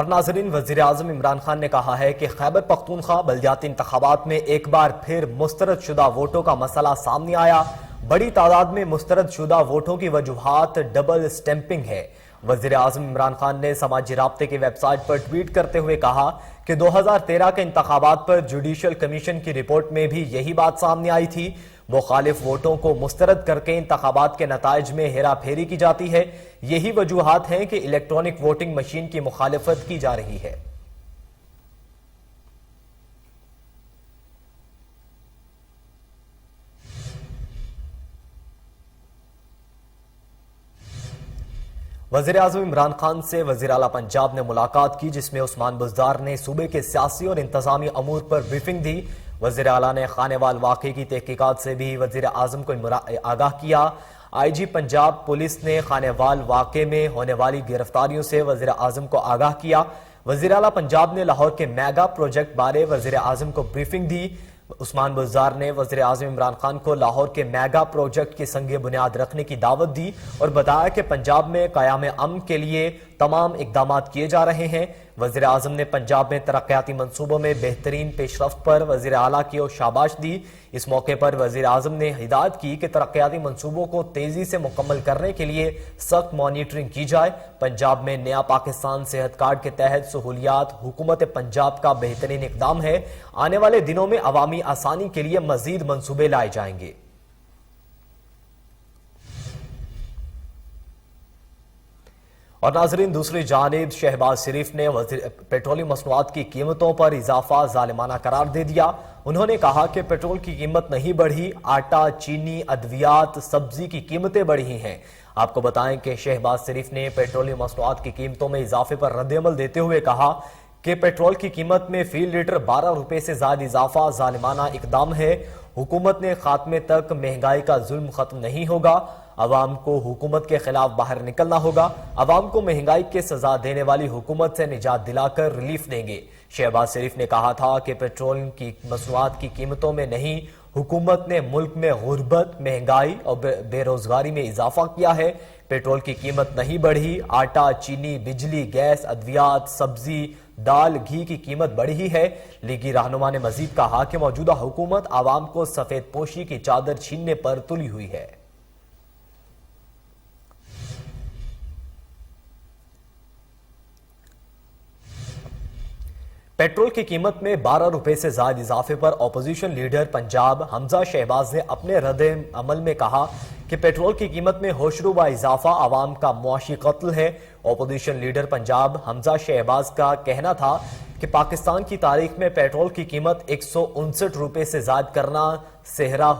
اور ناظرین، وزیر اعظم عمران خان نے کہا ہے کہ خیبر پختونخوا بلدیاتی انتخابات میں ایک بار پھر مسترد شدہ ووٹوں کا مسئلہ سامنے آیا۔ بڑی تعداد میں مسترد شدہ ووٹوں کی وجوہات ڈبل سٹیمپنگ ہے۔ وزیر اعظم عمران خان نے سماجی رابطے کی ویب سائٹ پر ٹویٹ کرتے ہوئے کہا کہ 2013 کے انتخابات پر جوڈیشل کمیشن کی رپورٹ میں بھی یہی بات سامنے آئی تھی۔ مخالف ووٹوں کو مسترد کر کے انتخابات کے نتائج میں ہیرا پھیری کی جاتی ہے۔ یہی وجوہات ہیں کہ الیکٹرانک ووٹنگ مشین کی مخالفت کی جا رہی ہے۔ وزیر اعظم عمران خان سے وزیر اعلیٰ پنجاب نے ملاقات کی، جس میں عثمان بزدار نے صوبے کے سیاسی اور انتظامی امور پر بریفنگ دی۔ وزیر اعلیٰ نے خانے وال واقعے کی تحقیقات سے بھی وزیر اعظم کو آگاہ کیا۔ آئی جی پنجاب پولیس نے خانے وال واقعے میں ہونے والی گرفتاریوں سے وزیر اعظم کو آگاہ کیا۔ وزیر اعلیٰ پنجاب نے لاہور کے میگا پروجیکٹ بارے وزیر اعظم کو بریفنگ دی۔ عثمان بزدار نے وزیر اعظم عمران خان کو لاہور کے میگا پروجیکٹ کی سنگ بنیاد رکھنے کی دعوت دی اور بتایا کہ پنجاب میں قیام امن کے لیے تمام اقدامات کیے جا رہے ہیں۔ وزیر اعظم نے پنجاب میں ترقیاتی منصوبوں میں بہترین پیش رفت پر وزیر اعلیٰ کی شاباش دی۔ اس موقع پر وزیر اعظم نے ہدایت کی کہ ترقیاتی منصوبوں کو تیزی سے مکمل کرنے کے لیے سخت مانیٹرنگ کی جائے۔ پنجاب میں نیا پاکستان صحت کارڈ کے تحت سہولیات حکومت پنجاب کا بہترین اقدام ہے۔ آنے والے دنوں میں عوامی آسانی کے لیے مزید منصوبے لائے جائیں گے۔ اور ناظرین، دوسری جانب شہباز شریف نے پیٹرولیم مصنوعات کی قیمتوں پر اضافہ ظالمانہ قرار دے دیا۔ انہوں نے کہا کہ پیٹرول کی قیمت نہیں بڑھی، آٹا، چینی، ادویات، سبزی کی قیمتیں بڑھی ہیں۔ آپ کو بتائیں کہ شہباز شریف نے پیٹرولیم مصنوعات کی قیمتوں میں اضافے پر رد عمل دیتے ہوئے کہا کہ پیٹرول کی قیمت میں فی لیٹر 12 روپے سے زائد اضافہ ظالمانہ اقدام ہے۔ حکومت نے خاتمے تک مہنگائی کا ظلم ختم نہیں ہوگا۔ عوام کو حکومت کے خلاف باہر نکلنا ہوگا۔ عوام کو مہنگائی کے سزا دینے والی حکومت سے نجات دلا کر ریلیف دیں گے۔ شہباز شریف نے کہا تھا کہ پیٹرول کی مصنوعات کی قیمتوں میں نہیں، حکومت نے ملک میں غربت، مہنگائی اور بے روزگاری میں اضافہ کیا ہے۔ پیٹرول کی قیمت نہیں بڑھی، آٹا، چینی، بجلی، گیس، ادویات، سبزی، دال، گھی کی قیمت بڑھی ہے۔ لیگی رہنما نے مزید کہا کہ موجودہ حکومت عوام کو سفید پوشی کی چادر چھیننے پر تلی ہوئی ہے۔ پیٹرول کی قیمت میں 12 روپے سے زائد اضافے پر اپوزیشن لیڈر پنجاب حمزہ شہباز نے اپنے رد عمل میں کہا کہ پیٹرول کی قیمت میں ہوشربا اضافہ عوام کا معاشی قتل ہے۔ اپوزیشن لیڈر پنجاب حمزہ شہباز کا کہنا تھا کہ پاکستان کی تاریخ میں پیٹرول کی قیمت 159 روپے سے زائد کرنا صحرا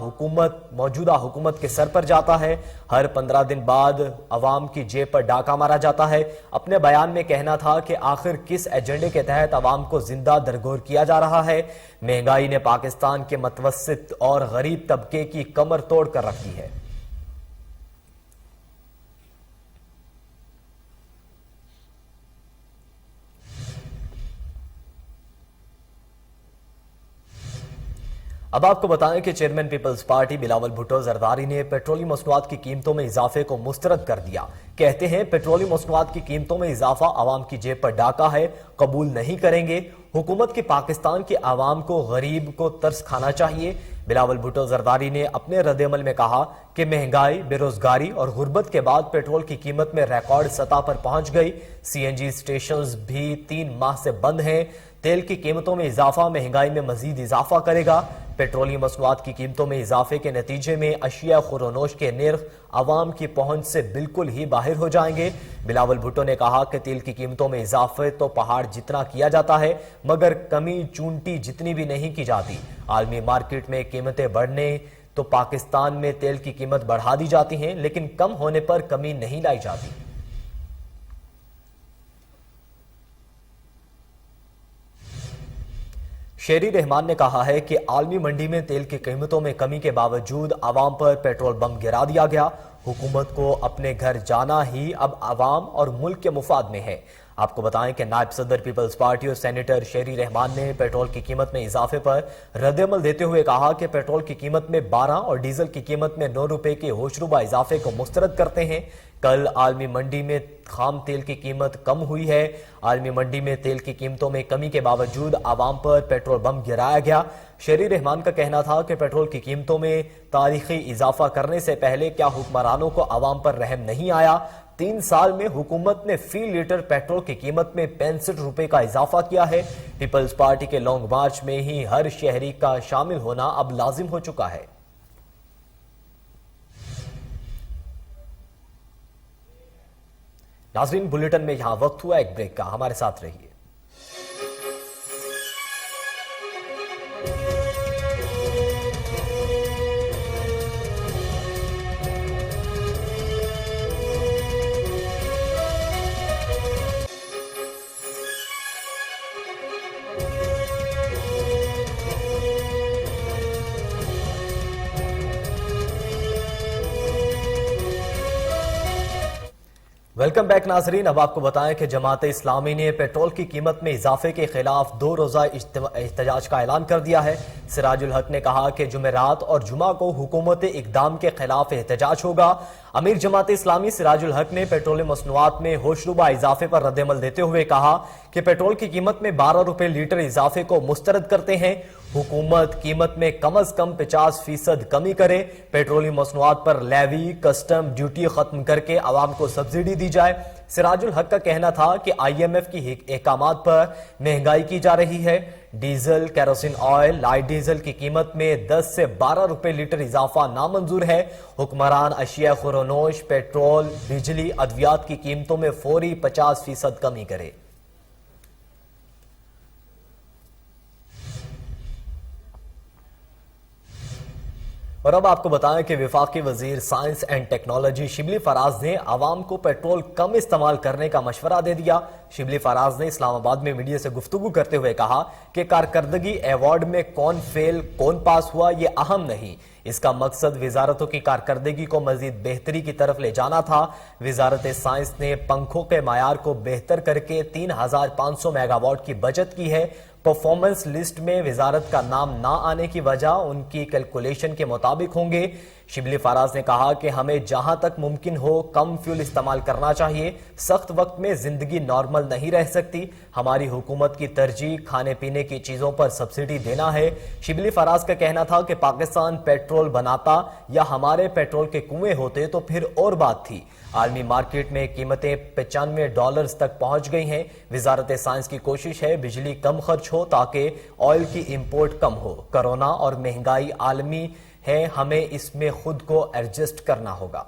موجودہ حکومت کے سر پر جاتا ہے۔ ہر 15 دن بعد عوام کی جیب پر ڈاکہ مارا جاتا ہے۔ اپنے بیان میں کہنا تھا کہ آخر کس ایجنڈے کے تحت عوام کو زندہ درگور کیا جا رہا ہے۔ مہنگائی نے پاکستان کے متوسط اور غریب طبقے کی کمر توڑ کر رکھ دی ہے۔ اب آپ کو بتائیں کہ chairman Peoples Party Bilawal Bhutto Zardari نے پیٹرولیم مصنوعات کی قیمتوں میں اضافے کو مسترد کر دیا۔ کہتے ہیں پیٹرولیم مصنوعات کی قیمتوں میں اضافہ عوام کی جیب پر ڈاکہ ہے، قبول نہیں کریں گے۔ حکومت کی پاکستان کے عوام کو، غریب کو ترس کھانا چاہیے۔ بلاول بھٹو زرداری نے اپنے رد عمل میں کہا کہ مہنگائی، بے روزگاری اور غربت کے بعد پیٹرول کی قیمت میں ریکارڈ سطح پر پہنچ گئی۔ سی این جی سٹیشنز بھی 3 ماہ سے بند ہیں۔ تیل کی قیمتوں میں اضافہ مہنگائی میں مزید اضافہ کرے گا۔ پیٹرولی مصنوعات کی قیمتوں میں اضافے کے نتیجے میں اشیاء خورونوش کے نرخ عوام کی پہنچ سے بالکل ہی باہر ہو جائیں گے۔ بلاول بھٹو نے کہا کہ تیل کی قیمتوں میں اضافے تو پہاڑ جتنا کیا جاتا ہے، مگر کمی چونٹی جتنی بھی نہیں کی جاتی۔ عالمی مارکیٹ میں قیمتیں بڑھنے تو پاکستان میں تیل کی قیمت بڑھا دی جاتی ہیں، لیکن کم ہونے پر کمی نہیں لائی جاتی۔ شیری رحمان نے کہا ہے کہ عالمی منڈی میں تیل کی قیمتوں میں کمی کے باوجود عوام پر پیٹرول بم گرا دیا گیا۔ حکومت کو اپنے گھر جانا ہی اب عوام اور ملک کے مفاد میں ہے۔ آپ کو بتائیں کہ نائب صدر پیپلز پارٹی اور سینیٹر شیری رحمان نے پیٹرول کی قیمت میں اضافے پر رد عمل دیتے ہوئے کہا کہ پیٹرول کی قیمت میں 12 اور ڈیزل کی قیمت میں 9 روپے کے ہوشربا اضافے کو مسترد کرتے ہیں۔ کل عالمی منڈی میں خام تیل کی قیمت کم ہوئی ہے۔ عالمی منڈی میں تیل کی قیمتوں میں کمی کے باوجود عوام پر پیٹرول بم گرایا گیا۔ شہری رحمان کا کہنا تھا کہ پیٹرول کی قیمتوں میں تاریخی اضافہ کرنے سے پہلے کیا حکمرانوں کو عوام پر رحم نہیں آیا؟ 3 سال میں حکومت نے فی لیٹر پیٹرول کی قیمت میں 65 روپے کا اضافہ کیا ہے۔ پیپلز پارٹی کے لانگ مارچ میں ہی ہر شہری کا شامل ہونا اب لازم ہو چکا ہے۔ ناظرین، بلیٹن میں یہاں وقت ہوا ایک بریک کا، ہمارے ساتھ رہیے۔ ویلکم بیک ناظرین، اب آپ کو بتائیں کہ جماعت اسلامی نے پیٹرول کی قیمت میں اضافے کے خلاف 2 روزہ احتجاج کا اعلان کر دیا ہے۔ سراج الحق نے کہا کہ جمعرات اور جمعہ کو حکومت اقدام کے خلاف احتجاج ہوگا۔ امیر جماعت اسلامی سراج الحق نے پیٹرول مصنوعات میں ہوشربہ اضافے پر رد عمل دیتے ہوئے کہا کہ پیٹرول کی قیمت میں 12 روپے لیٹر اضافے کو مسترد کرتے ہیں۔ حکومت قیمت میں کم از کم 50% کمی کرے، پیٹرولی مصنوعات پر لیوی کسٹم ڈیوٹی ختم کر کے عوام کو سبسڈی دی جائے۔ سراج الحق کا کہنا تھا کہ IMF کی احکامات پر مہنگائی کی جا رہی ہے۔ Diesel, kerosene oil, light diesel کی قیمت میں 10 سے 12 روپے لیٹر اضافہ نامنظور ہے۔ حکمران اشیاء خورنوش، پیٹرول، بجلی، ادویات کی قیمتوں میں فوری 50% کمی کرے۔ اور اب آپ کو بتائیں کہ وفاقی وزیر science and technology Shibli Faraz نے عوام کو پیٹرول کم استعمال کرنے کا مشورہ دے دیا۔ شبلی فراز نے اسلام آباد میں میڈیا سے گفتگو کرتے ہوئے کہا کہ کارکردگی ایوارڈ میں کون فیل کون پاس ہوا یہ اہم نہیں، اس کا مقصد وزارتوں کی کارکردگی کو مزید بہتری کی طرف لے جانا تھا۔ وزارت سائنس نے پنکھوں کے معیار کو بہتر کر کے 3500 میگا واٹ کی بچت کی ہے۔ پرفارمنس لسٹ میں وزارت کا نام نہ آنے کی وجہ ان کی کیلکولیشن کے مطابق ہوں گے۔ شبلی فراز نے کہا کہ ہمیں جہاں تک ممکن ہو کم فیول استعمال کرنا چاہیے، سخت وقت میں زندگی نارمل نہیں رہ سکتی، ہماری حکومت کی ترجیح کھانے پینے کی چیزوں پر سبسڈی دینا ہے۔ شبلی فراز کا کہنا تھا کہ پاکستان پیٹرول بناتا یا ہمارے پیٹرول کے کنویں ہوتے تو پھر اور بات تھی۔ عالمی مارکیٹ میں قیمتیں $95 تک پہنچ گئی ہیں۔ وزارت سائنس کی کوشش ہے بجلی کم خرچ ہو تاکہ آئل کی امپورٹ کم ہو۔ کرونا اور مہنگائی عالمی ہے، ہمیں اس میں خود کو ایڈجسٹ کرنا ہوگا۔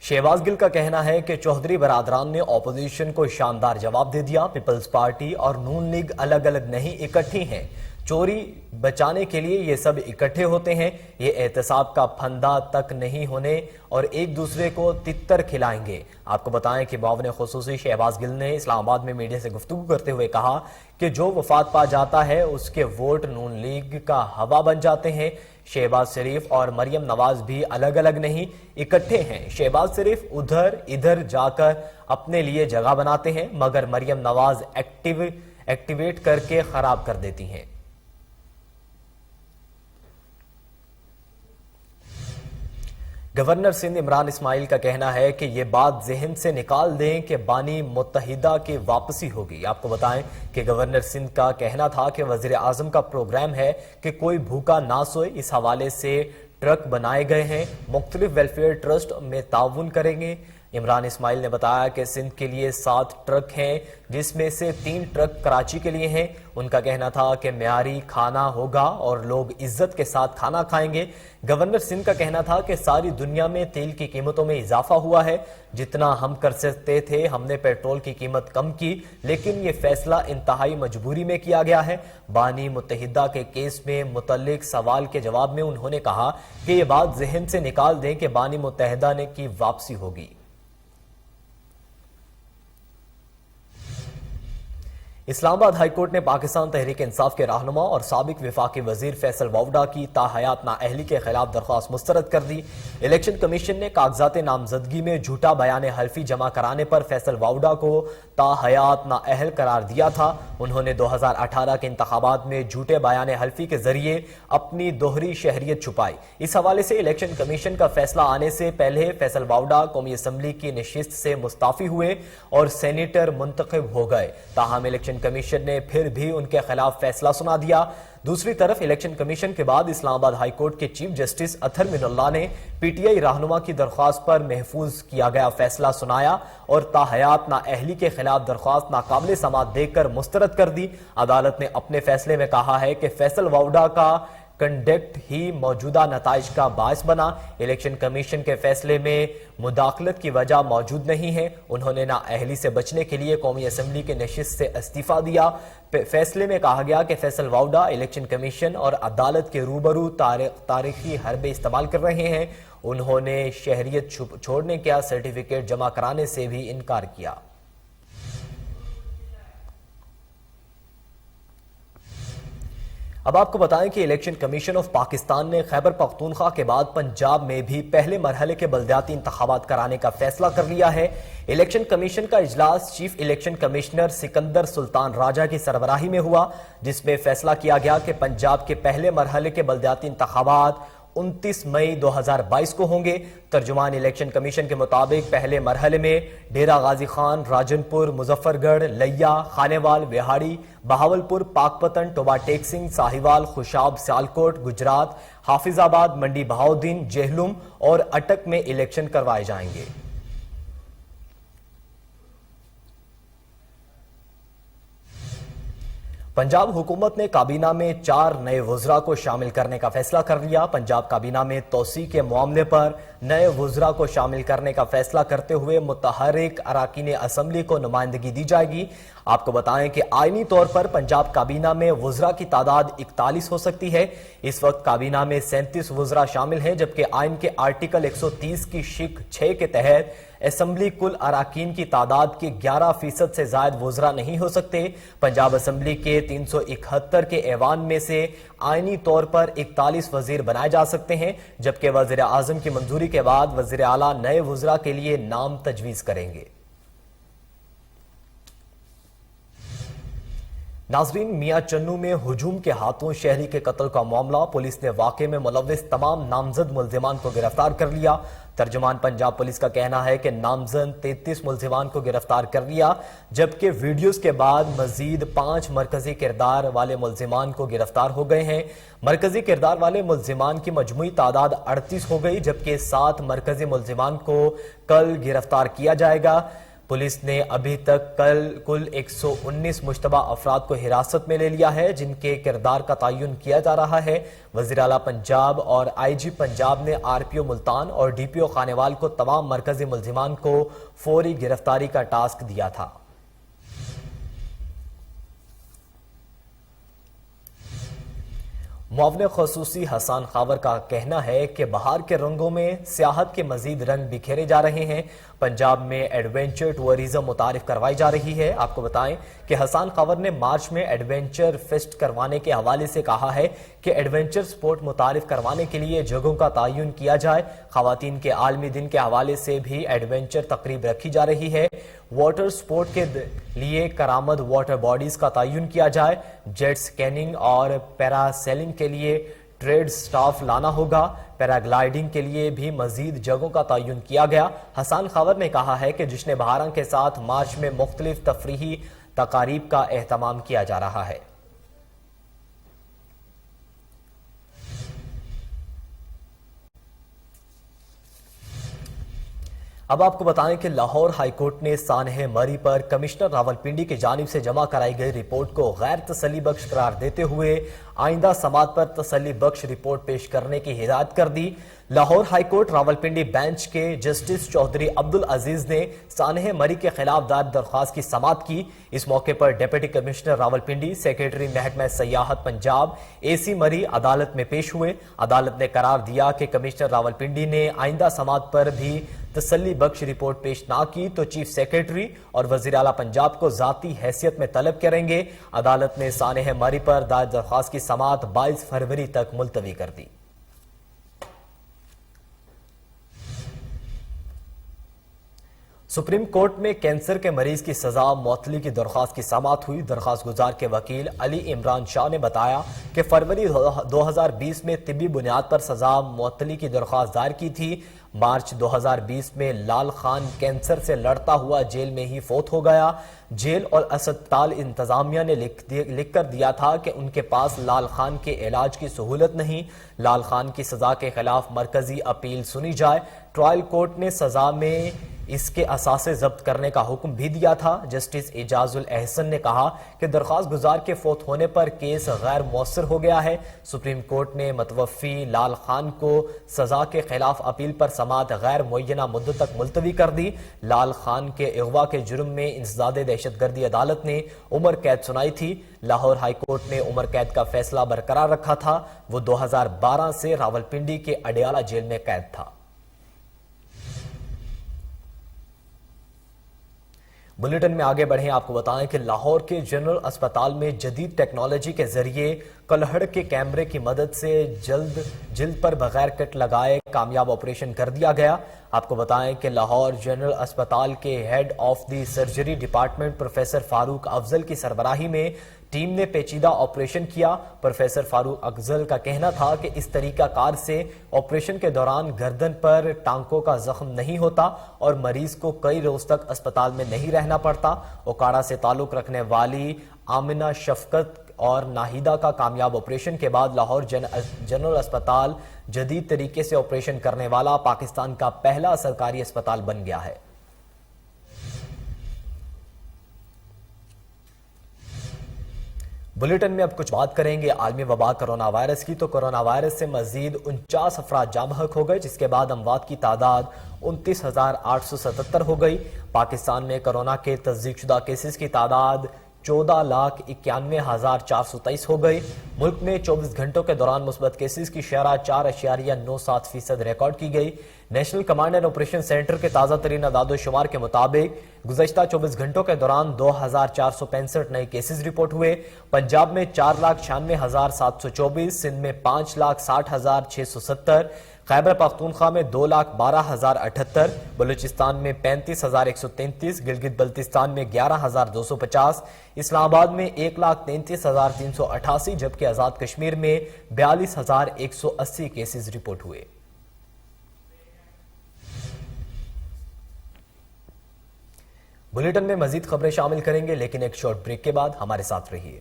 شہباز گل کا کہنا ہے کہ چودھری برادران نے اپوزیشن کو شاندار جواب دے دیا۔ پیپلز پارٹی اور نون لیگ الگ الگ نہیں، اکٹھی ہیں۔ چوری بچانے کے لیے یہ سب اکٹھے ہوتے ہیں، یہ احتساب کا پھندا تک نہیں ہونے اور ایک دوسرے کو تتر کھلائیں گے۔ آپ کو بتائیں کہ معاون خصوصی شہباز گل نے اسلام آباد میں میڈیا سے گفتگو کرتے ہوئے کہا کہ جو وفات پا جاتا ہے اس کے ووٹ نون لیگ کا ہوا بن جاتے ہیں۔ شہباز شریف اور مریم نواز بھی الگ الگ نہیں، اکٹھے ہیں۔ شہباز شریف ادھر جا کر اپنے لیے جگہ بناتے ہیں، مگر مریم نواز ایکٹیویٹ کر کے خراب کر دیتی ہیں۔ گورنر سندھ عمران اسماعیل کا کہنا ہے کہ یہ بات ذہن سے نکال دیں کہ بانی متحدہ کی واپسی ہوگی۔ آپ کو بتائیں کہ گورنر سندھ کا کہنا تھا کہ وزیر اعظم کا پروگرام ہے کہ کوئی بھوکا نہ سوئے، اس حوالے سے ٹرک بنائے گئے ہیں، مختلف ویلفیئر ٹرسٹ میں تعاون کریں گے۔ عمران اسماعیل نے بتایا کہ سندھ کے لیے 7 ٹرک ہیں، جس میں سے 3 ٹرک کراچی کے لیے ہیں۔ ان کا کہنا تھا کہ معیاری کھانا ہوگا اور لوگ عزت کے ساتھ کھانا کھائیں گے۔ گورنر سندھ کا کہنا تھا کہ ساری دنیا میں تیل کی قیمتوں میں اضافہ ہوا ہے، جتنا ہم کر سکتے تھے ہم نے پیٹرول کی قیمت کم کی، لیکن یہ فیصلہ انتہائی مجبوری میں کیا گیا ہے۔ بانی متحدہ کے کیس میں متعلق سوال کے جواب میں انہوں نے کہا کہ یہ بات ذہن سے نکال دیں کہ بانی متحدہ نے کی واپسی ہوگی۔ اسلام آباد ہائی کورٹ نے پاکستان تحریک انصاف کے رہنما اور سابق وفاقی وزیر فیصل ووڈا کی تاحیات نااہلی کے خلاف درخواست مسترد کر دی۔ الیکشن کمیشن نے کاغذات نامزدگی میں جھوٹا بیان حلفی جمع کرانے پر فیصل ووڈا کو تاحیات نااہل قرار دیا تھا۔ انہوں نے 2018 کے انتخابات میں جھوٹے بیان حلفی کے ذریعے اپنی دوہری شہریت چھپائی۔ اس حوالے سے الیکشن کمیشن کا فیصلہ آنے سے پہلے فیصل ووڈا قومی اسمبلی کی نشست سے مستعفی ہوئے اور سینیٹر منتخب ہو گئے، تاہم الیکشن کمیشن نے پھر بھی ان کے خلاف فیصلہ سنا دیا۔ دوسری طرف الیکشن کمیشن کے بعد اسلام آباد ہائی کورٹ کے چیف جسٹس اطہر من اللہ نے پی ٹی آئی رہنما کی درخواست پر محفوظ کیا گیا فیصلہ سنایا اور تاحیات نااہلی کے خلاف درخواست ناقابل سماعت دیکھ کر مسترد کر دی۔ عدالت نے اپنے فیصلے میں کہا ہے کہ فیصل ووڈا کا کنڈکٹ ہی موجودہ نتائج کا باعث بنا۔ الیکشن کمیشن کے فیصلے میں مداخلت کی وجہ موجود نہیں ہے۔ انہوں نے نااہلی سے بچنے کے لیے قومی اسمبلی کے نشست سے استعفیٰ دیا۔ فیصلے میں کہا گیا کہ فیصل ووڈا الیکشن کمیشن اور عدالت کے روبرو تاریخی حربے استعمال کر رہے ہیں۔ انہوں نے شہریت چھوڑنے کا سرٹیفکیٹ جمع کرانے سے بھی انکار کیا۔ اب آپ کو بتائیں کہ الیکشن کمیشن آف پاکستان نے خیبر پختونخوا کے بعد پنجاب میں بھی پہلے مرحلے کے بلدیاتی انتخابات کرانے کا فیصلہ کر لیا ہے۔ الیکشن کمیشن کا اجلاس چیف الیکشن کمشنر سکندر سلطان راجہ کی سربراہی میں ہوا، جس میں فیصلہ کیا گیا کہ پنجاب کے پہلے مرحلے کے بلدیاتی انتخابات 29 مئی 2022 کو ہوں گے۔ ترجمان الیکشن کمیشن کے مطابق پہلے مرحلے میں ڈیرہ غازی خان، راجن پور، مظفر گڑھ، لیا، خانیوال، وہاڑی، بہاولپور، پاک پتن، ٹوبا ٹیک سنگھ، ساہیوال، خوشاب، سیالکوٹ، گجرات، حافظ آباد، منڈی بہاؤدین، جہلم اور اٹک میں الیکشن کروائے جائیں گے۔ پنجاب حکومت نے کابینہ میں 4 نئے وزراء کو شامل کرنے کا فیصلہ کر لیا۔ پنجاب کابینہ میں توسیع کے معاملے پر نئے وزراء کو شامل کرنے کا فیصلہ کرتے ہوئے متحرک اراکین اسمبلی کو نمائندگی دی جائے گی۔ آپ کو بتائیں کہ آئینی طور پر پنجاب کابینہ میں وزراء کی تعداد 41 ہو سکتی ہے۔ اس وقت کابینہ میں 37 وزراء شامل ہیں، جبکہ آئین کے آرٹیکل 130 کی شق 6 کے تحت اسمبلی کل اراکین کی تعداد کے 11% سے زائد وزراء نہیں ہو سکتے۔ پنجاب اسمبلی کے 371 کے ایوان میں سے آئینی طور پر 41 وزیر بنائے جا سکتے ہیں، جبکہ وزیر اعظم کی منظوری کے بعد وزیر اعلیٰ نئے وزراء کے لیے نام تجویز کریں گے۔ ناظرین، میاں چنو میں ہجوم کے ہاتھوں شہری کے قتل کا معاملہ، پولیس نے واقعے میں ملوث تمام نامزد ملزمان کو گرفتار کر لیا۔ ترجمان پنجاب پولیس کا کہنا ہے کہ نامزد 33 ملزمان کو گرفتار کر لیا، جبکہ ویڈیوز کے بعد مزید 5 مرکزی کردار والے ملزمان کو گرفتار ہو گئے ہیں۔ مرکزی کردار والے ملزمان کی مجموعی تعداد 38 ہو گئی، جبکہ 7 مرکزی ملزمان کو کل گرفتار کیا جائے گا۔ پولیس نے ابھی تک کل 119 مشتبہ افراد کو حراست میں لے لیا ہے، جن کے کردار کا تعین کیا جا رہا ہے۔ وزیر اعلیٰ پنجاب اور آئی جی پنجاب نے آر پی او ملتان اور ڈی پی او خانیوال کو تمام مرکزی ملزمان کو فوری گرفتاری کا ٹاسک دیا تھا۔ معاون خصوصی حسان خاور کا کہنا ہے کہ بہار کے رنگوں میں سیاحت کے مزید رنگ بکھیرے جا رہے ہیں۔ پنجاب میں ایڈونچر ٹورزم متعارف کروائی جا رہی ہے۔ آپ کو بتائیں کہ حسان خاور نے مارچ میں ایڈونچر فیسٹ کروانے کے حوالے سے کہا ہے کہ ایڈونچر سپورٹ متعارف کروانے کے لیے جگہوں کا تعین کیا جائے۔ خواتین کے عالمی دن کے حوالے سے بھی ایڈونچر تقریب رکھی جا رہی ہے۔ واٹر سپورٹ کے لیے کارآمد واٹر باڈیز کا تعین کیا جائے۔ جیٹ سکیننگ اور پیراسیلنگ کے لیے ٹریڈ سٹاف لانا ہوگا۔ پیراگلائیڈنگ کے لیے بھی مزید جگہوں کا تعین کیا گیا۔ حسان خاور نے کہا ہے کہ جشن بہاراں کے ساتھ مارچ میں مختلف تفریحی تقاریب کا اہتمام کیا جا رہا ہے۔ اب آپ کو بتائیں کہ لاہور ہائی کورٹ نے سانحہ مری پر کمشنر راولپنڈی کی جانب سے جمع کرائی گئی رپورٹ کو غیر تسلی بخش قرار دیتے ہوئے آئندہ سماعت پر تسلی بخش رپورٹ پیش کرنے کی ہدایت کر دی۔ Lahore high court Rawalpindi bench کے جسٹس چودھری عبدالعزیز نے سانحہ مری کے خلاف دائر درخواست کی سماعت کی۔ اس موقع پر ڈپٹی کمشنر راولپنڈی، سیکریٹری محکمہ سیاحت پنجاب اے سی مری عدالت میں پیش ہوئے۔ عدالت نے قرار دیا کہ کمشنر راولپنڈی نے آئندہ سماعت پر بھی تسلی بخش رپورٹ پیش نہ کی تو چیف سیکریٹری اور وزیر اعلیٰ پنجاب کو ذاتی حیثیت میں طلب کریں گے۔ عدالت نے سانحہ مری پر دائر درخواست کی سماعت 22 فروری تک ملتوی کر دی۔ سپریم کورٹ میں کینسر کے مریض کی سزا معطلی کی درخواست کی سماعت ہوئی۔ درخواست گزار کے وکیل علی عمران شاہ نے بتایا کہ فروری 2020 میں طبی بنیاد پر سزا معطلی کی درخواست دائر کی تھی۔ مارچ 2020 میں لال خان کینسر سے لڑتا ہوا جیل میں ہی فوت ہو گیا۔ جیل اور اسپتال انتظامیہ نے لکھ کر دیا تھا کہ ان کے پاس لال خان کے علاج کی سہولت نہیں۔ لال خان کی سزا کے خلاف مرکزی اپیل سنی جائے۔ ٹرائل کورٹ نے سزا میں اس کے اثاثے ضبط کرنے کا حکم بھی دیا تھا۔ جسٹس اعجاز الاحسن نے کہا کہ درخواست گزار کے فوت ہونے پر کیس غیر مؤثر ہو گیا ہے۔ سپریم کورٹ نے متوفی لال خان کو سزا کے خلاف اپیل پر سماعت غیر معینہ مدت تک ملتوی کر دی۔ لال خان کے اغوا کے جرم میں انسداد دہشت گردی عدالت نے عمر قید سنائی تھی۔ لاہور ہائی کورٹ نے عمر قید کا فیصلہ برقرار رکھا تھا۔ وہ 2012 سے راولپنڈی کے اڈیالہ جیل میں قید تھا۔ بلیٹن میں آگے بڑھیں، آپ کو بتائیں کہ لاہور کے جنرل اسپتال میں جدید ٹیکنالوجی کے ذریعے کلہڑ کے کیمرے کی مدد سے جلد پر بغیر کٹ لگائے کامیاب آپریشن کر دیا گیا۔ آپ کو بتائیں کہ لاہور جنرل اسپتال کے head of the surgery department professor Farooq Afzal کی سربراہی میں ٹیم نے پیچیدہ آپریشن کیا۔ پروفیسر فاروق افضل کا کہنا تھا کہ اس طریقہ کار سے آپریشن کے دوران گردن پر ٹانکوں کا زخم نہیں ہوتا اور مریض کو کئی روز تک اسپتال میں نہیں رہنا پڑتا۔ اوکاڑا سے تعلق رکھنے والی آمنہ شفقت اور ناہیدہ کا کامیاب آپریشن کے بعد لاہور جنرل اسپتال جدید طریقے سے آپریشن کرنے والا پاکستان کا پہلا سرکاری اسپتال بن گیا ہے۔ بلیٹن میں اب کچھ بات کریں گے عالمی وبا کرونا وائرس کی۔ تو کرونا وائرس سے مزید 49 افراد جاں بحق ہو گئے، جس کے بعد اموات کی تعداد 29,877 ہو گئی۔ پاکستان میں کرونا کے تصدیق شدہ کیسز کی تعداد 14,91,423 ہو گئی۔ ملک میں 24 گھنٹوں کے دوران مثبت کیسز کی شرح 4.97% ریکارڈ کی گئی۔ National command and operation centre کے تازہ ترین اعداد و شمار کے مطابق گزشتہ 24 گھنٹوں کے دوران 2,465 نئے کیسز رپورٹ ہوئے۔ پنجاب میں 4,96,724، سندھ میں 5,60,670، خیبر پختونخوا میں 2,12,078، بلوچستان میں 35,133، گلگت بلتستان میں 11,250، اسلام آباد میں 1,33,388، جبکہ آزاد کشمیر میں 42,180 کیسز رپورٹ ہوئے۔ بلیٹن میں مزید خبریں شامل کریں گے، لیکن ایک شارٹ بریک کے بعد ہمارے ساتھ رہیے۔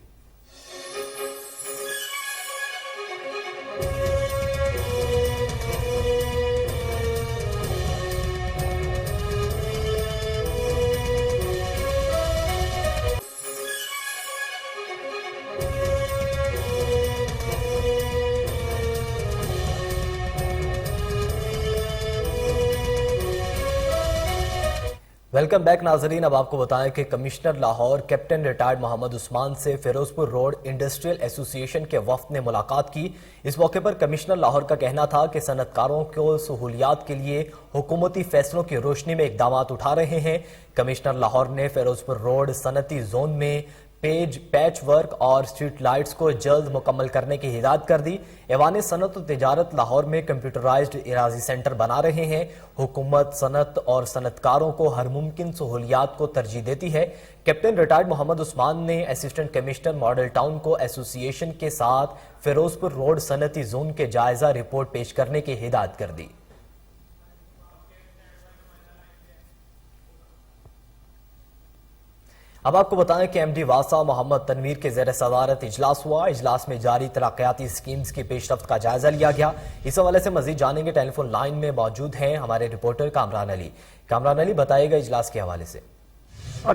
ویلکم بیک ناظرین، اب آپ کو بتائیں کہ commissioner Lahore captain retired Muhammad Usman سے فیروز پور روڈ انڈسٹریل ایسوسی ایشن کے وفد نے ملاقات کی۔ اس موقع پر کمشنر لاہور کا کہنا تھا کہ صنعت کاروں کو سہولیات کے لیے حکومتی فیصلوں کی روشنی میں اقدامات اٹھا رہے ہیں۔ کمشنر لاہور نے فیروز پور روڈ صنعتی زون میں پیچ ورک اور اسٹریٹ لائٹس کو جلد مکمل کرنے کی ہدایت کر دی۔ ایوان صنعت و تجارت لاہور میں کمپیوٹرائزڈ اراضی سینٹر بنا رہے ہیں۔ حکومت صنعت اور صنعت کاروں کو ہر ممکن سہولیات کو ترجیح دیتی ہے۔ کیپٹن ریٹائرڈ محمد عثمان نے اسسٹنٹ کمشنر ماڈل ٹاؤن کو ایسوسی ایشن کے ساتھ فیروز پور روڈ صنعتی زون کے جائزہ رپورٹ پیش کرنے کی ہدایت کر دی۔ اب آپ کو بتائیں کہ ایم ڈی واسا محمد تنویر کے زیر صدارت اجلاس ہوا۔ اجلاس میں جاری ترقیاتی اسکیمز کی پیش رفت کا جائزہ لیا گیا۔ اس حوالے سے مزید جانیں گے، ٹیلی فون لائن میں موجود ہیں ہمارے رپورٹر کامران علی۔ کامران علی، بتائیے گا اجلاس کے حوالے سے۔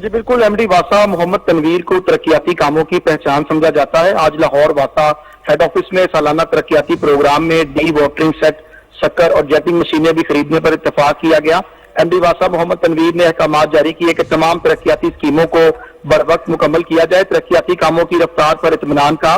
جی بالکل، ایم ڈی واسا محمد تنویر کو ترقیاتی کاموں کی پہچان سمجھا جاتا ہے۔ آج لاہور واسا ہیڈ آفس میں سالانہ ترقیاتی پروگرام میں ڈی واٹرنگ سیٹ، شکر اور جیٹنگ مشینیں بھی خریدنے پر اتفاق کیا گیا۔ ایم ڈی واسا محمد تنویر نے احکامات جاری کیے کہ تمام ترقیاتی اسکیموں کو بر وقت مکمل کیا جائے۔ ترقیاتی کاموں کی رفتار پر اطمینان کا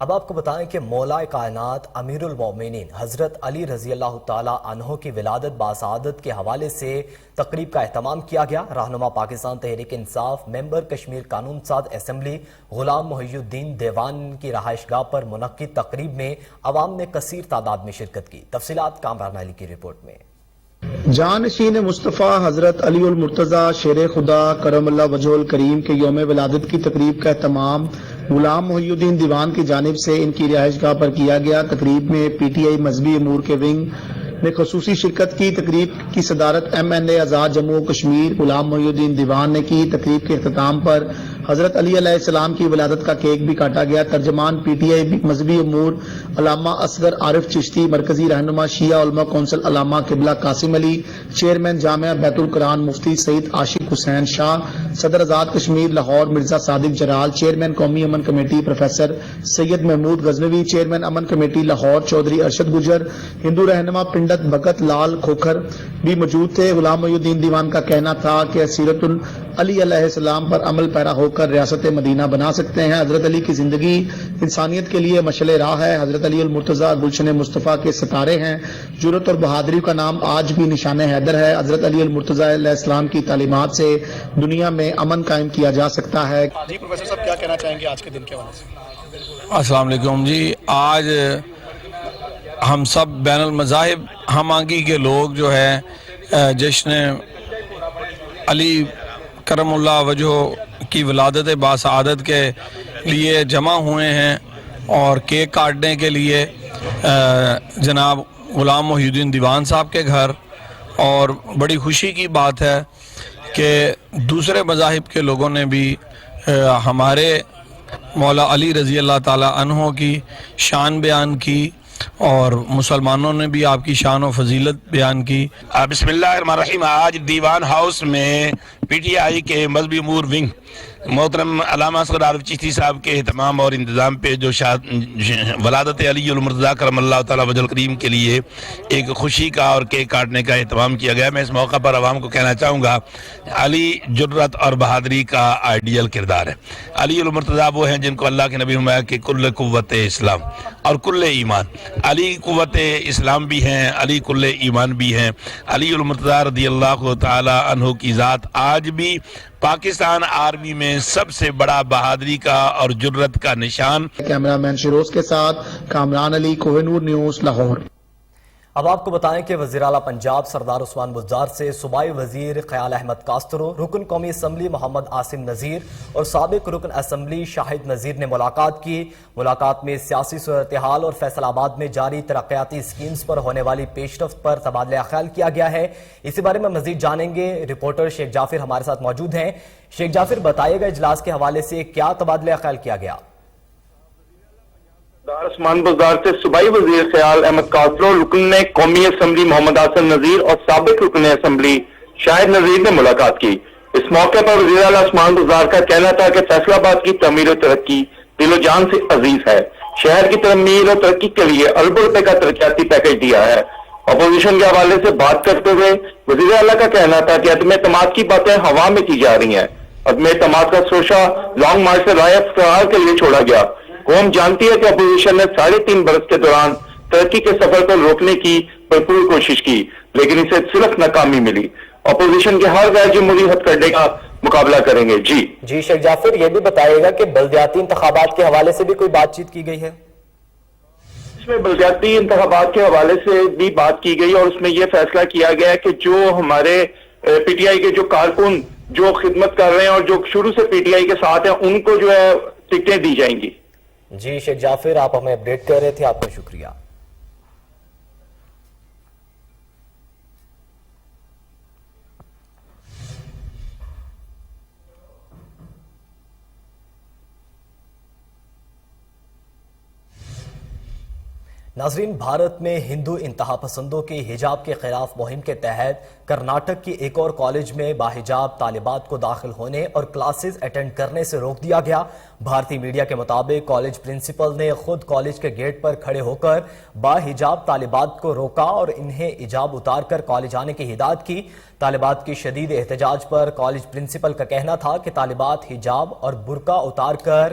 اب آپ کو بتائیں کہ مولا کائنات امیر المومنین حضرت علی رضی اللہ تعالی عنہ کی ولادت باسعادت کے حوالے سے تقریب کا اہتمام کیا گیا۔ رہنما پاکستان تحریک انصاف ممبر کشمیر قانون ساز اسمبلی غلام محی الدین دیوان کی رہائش گاہ پر منعقد تقریب میں عوام نے کثیر تعداد میں شرکت کی۔ تفصیلات کامران علی کی رپورٹ میں۔ جانشین مصطفیٰ حضرت علی المرتضی شیر خدا کرم اللہ وجہ الکریم کے یوم ولادت کی تقریب کا اہتمام غلام محی الدین دیوان کی جانب سے ان کی رہائش گاہ پر کیا گیا۔ تقریب میں پی ٹی آئی مذہبی امور کے ونگ نے خصوصی شرکت کی۔ تقریب کی صدارت ایم این اے آزاد جموں و کشمیر غلام محی الدین دیوان نے کی۔ تقریب کے اختتام پر حضرت علی علیہ السلام کی ولادت کا کیک بھی کاٹا گیا۔ ترجمان پی ٹی آئی مذہبی امور علامہ اصغر عارف چشتی، مرکزی رہنما شیعہ علماء کونسل علامہ قبلہ قاسم علی، چیئرمین جامعہ بیت القرآن مفتی سعید عاشق حسین شاہ، صدر آزاد کشمیر لاہور مرزا صادق جلال، چیئرمین قومی امن کمیٹی پروفیسر سید محمود غزنوی، چیئرمین امن کمیٹی لاہور چودھری ارشد گجر، ہندو رہنما پنڈت بھگت لال کھوکھر بھی موجود تھے۔ غلام محی الدین دیوان کا کہنا تھا کہ سیرت علی علیہ السلام پر عمل پیرا ہو کر ریاست مدینہ بنا سکتے ہیں۔ حضرت علی کی زندگی انسانیت کے لیے مشعل راہ ہے۔ حضرت علی المرتضی گلشن مصطفیٰ کے ستارے ہیں۔ جرأت اور بہادری کا نام آج بھی نشان حیدر ہے۔ حضرت علی المرتضی علیہ السلام کی تعلیمات سے دنیا میں امن قائم کیا جا سکتا ہے۔ جی پروفیسر صاحب کیا کہنا چاہیں گے آج کے دن کے حوالے سے؟ السلام علیکم جی، آج ہم سب بین المذاہب ہم آہنگی کے لوگ جو ہے جشن علی کرم اللہ وجہ کی ولادت باسعادت کے لیے جمع ہوئے ہیں اور کیک کاٹنے کے لیے جناب غلام محی الدین دیوان صاحب کے گھر، اور بڑی خوشی کی بات ہے کہ دوسرے مذاہب کے لوگوں نے بھی ہمارے مولا علی رضی اللہ تعالی عنہ کی شان بیان کی اور مسلمانوں نے بھی آپ کی شان و فضیلت بیان کی۔ بسم اللہ الرحمن الرحیم۔ آج دیوان ہاؤس میں پی ٹی آئی کے مذہبی امور ونگ محترم علامہ اصغر عارف چشتی صاحب کے اہتمام اور انتظام پہ جو ولادت علی المرتضی کرم اللہ تعالی وجہ الکریم کے لیے ایک خوشی کا اور کیک کاٹنے کا اہتمام کیا گیا۔ میں اس موقع پر عوام کو کہنا چاہوں گا، علی جرأت اور بہادری کا آئیڈیل کردار ہے۔ علی المرتضی وہ ہیں جن کو اللہ کے نبی فرمایا کہ کل قوت اسلام اور کل ایمان۔ علی قوت اسلام بھی ہیں، علی کل ایمان بھی ہیں۔ علی المرتضی رضی اللہ تعالی عنہ کی ذات آج بھی پاکستان آرمی میں سب سے بڑا بہادری کا اور جرأت کا نشان۔ کیمرہ مین شیروز کے ساتھ کامران علی، کوہ نور نیوز لاہور۔ اب آپ کو بتائیں کہ وزیر اعلیٰ پنجاب سردار عثمان بزدار سے صوبائی وزیر خیال احمد کاسترو، رکن قومی اسمبلی محمد عاصم نذیر اور سابق رکن اسمبلی شاہد نذیر نے ملاقات کی۔ ملاقات میں سیاسی صورتحال اور فیصل آباد میں جاری ترقیاتی اسکیمز پر ہونے والی پیش رفت پر تبادلہ خیال کیا گیا ہے۔ اسی بارے میں مزید جانیں گے، رپورٹر شیخ جعفر ہمارے ساتھ موجود ہیں۔ شیخ جعفر بتائیے گا اجلاس کے حوالے سے کیا تبادلہ خیال کیا گیا؟ عثمان بزدار سے صوبائی وزیر خیال احمد کاسترو، رکن قومی اسمبلی محمد عاصم نذیر اور سابق رکن اسمبلی شاہد نذیر نے ملاقات کی۔ اس موقع پر وزیر اعلیٰ عثمان بزدار کا کہنا تھا کہ فیصل آباد کی تعمیر و ترقی دل و جان سے عزیز ہے۔ شہر کی تعمیر و ترقی کے لیے اربوں روپے کا ترقیاتی پیکج دیا ہے۔ اپوزیشن کے حوالے سے بات کرتے ہوئے وزیر اعلیٰ کا کہنا تھا کہ عدم اعتماد کی باتیں ہوا میں کی جا رہی ہیں۔ عدم اعتماد کا سوشا لانگ مارچ سے رائے افتخار کے لیے چھوڑا گیا۔ قوم جانتی ہے کہ اپوزیشن نے 3.5 برس کے دوران ترقی کے سفر کو روکنے کی بھرپور کوشش کی، لیکن اسے صرف ناکامی ملی۔ اپوزیشن کے ہر غیر جمہوری ہتھ کنڈے کا مقابلہ کریں گے۔ جی شیخ جعفر یہ بھی بتائیے گا کہ بلدیاتی انتخابات کے حوالے سے بھی کوئی بات چیت کی گئی ہے؟ اس میں بلدیاتی انتخابات کے حوالے سے بھی بات کی گئی اور اس میں یہ فیصلہ کیا گیا کہ جو ہمارے پی ٹی آئی کے جو کارکن جو خدمت کر رہے ہیں اور جو شروع سے پی ٹی آئی کے ساتھ ہیں ان کو جو ہے ٹکٹیں دی جائیں گی۔ جی شیخ جعفر آپ ہمیں اپڈیٹ کر رہے تھے، آپ کا شکریہ۔ ناظرین، بھارت میں ہندو انتہا پسندوں کی حجاب کے خلاف مہم کے تحت کرناٹک کی ایک اور کالج میں باحجاب طالبات کو داخل ہونے اور کلاسز اٹینڈ کرنے سے روک دیا گیا۔ بھارتی میڈیا کے مطابق کالج پرنسپل نے خود کالج کے گیٹ پر کھڑے ہو کر باحجاب طالبات کو روکا اور انہیں حجاب اتار کر کالج آنے کی ہدایت کی۔ طالبات کی شدید احتجاج پر کالج پرنسپل کا کہنا تھا کہ طالبات حجاب اور برقع اتار کر